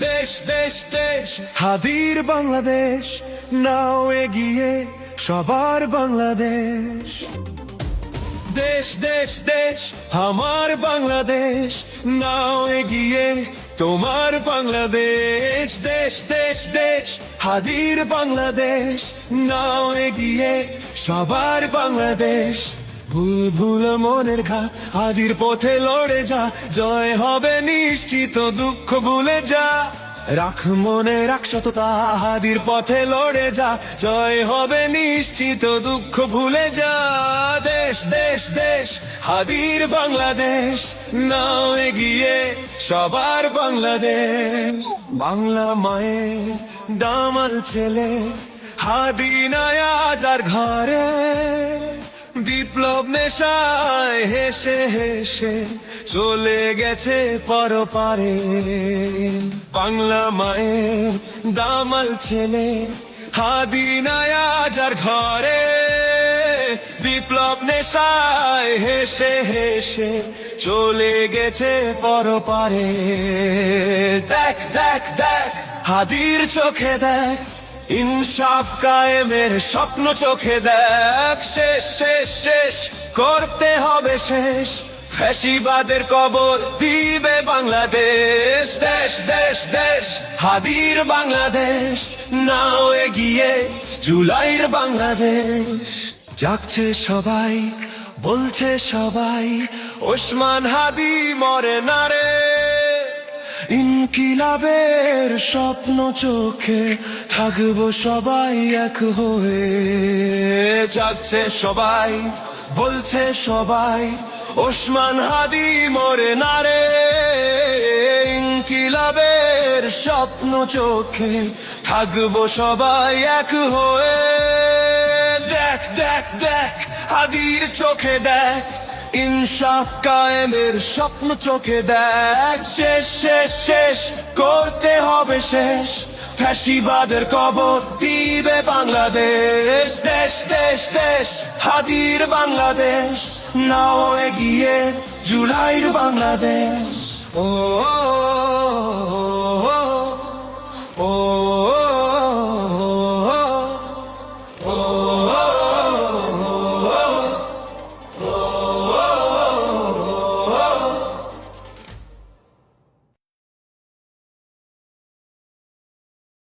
দেশ দেশ দেশ হাদির বাংলাদেশ, নাও এগিয়ে সবার বাংলাদেশ। দেশ দেশ দেশ আমার বাংলাদেশ, নাও এগিয়ে তোমার বাংলাদেশ। দেশ দেশ দেশ হাদির বাংলাদেশ, নাও এগিয়ে সবার বাংলাদেশ। ভুল ভুল মনের ঘা হাদির পথে লড়ে যা, জয় হবে নিশ্চিত, দুঃখ ভুলে যা। রাখ মনে রাখ সততা, হাদির পথে লড়ে যা, জয় হবে নিশ্চিত, দুঃখ ভুলে যা। দেশ দেশ দেশ হাদির বাংলাদেশ, নাও এগিয়ে সবার বাংলাদেশ। বাংলা মায়ের দামাল ছেলে হাদি নায়া যার ঘরে, বিপ্লব নেশায় হেসে হেসে চলে গেছে পরপারে। বাংলা মায়ের দামাল ছেলে হাদি নায়া যার ঘরে, বিপ্লব নেশায় হেসে হেসে চলে গেছে পরপারে। দেখ দেখ দেখ হাদির চোখে দেখ, ইনসাফ কায়েমের স্বপ্ন চোখে দেখ। শেষ শেষ শেষ করতে হবে শেষ, ফ্যাসিবাদের কবর দিবে বাংলাদেশ। দেশ দেশ দেশ হাদির বাংলাদেশ, নাও এগিয়ে জুলাইয়ের বাংলাদেশ। জাগছে সবাই, বলছে সবাই, ওসমান হাদি মরে না রে। ইনকিলাবের স্বপ্ন চোখে থাকবো সবাই এক হয়ে। জাগছে সবাই, বলছে সবাই, ওসমান হাদি মরে না রে। ইনকিলাবের স্বপ্ন চোখে থাকবো সবাই এক হয়ে। দেখ দেখ দেখ হাদির চোখে দেখ, ইনসাফ কায়েমের স্বপ্ন চোখে দেখ। শেষ শেষ শেষ করতে হবে শেষ, ফ্যাসিবাদের কবর দিবে বাংলাদেশ। দেশ দেশ দেশ হাদির বাংলাদেশ, নাও এগিয়ে জুলাইয়ের বাংলাদেশ। ও ও ও ও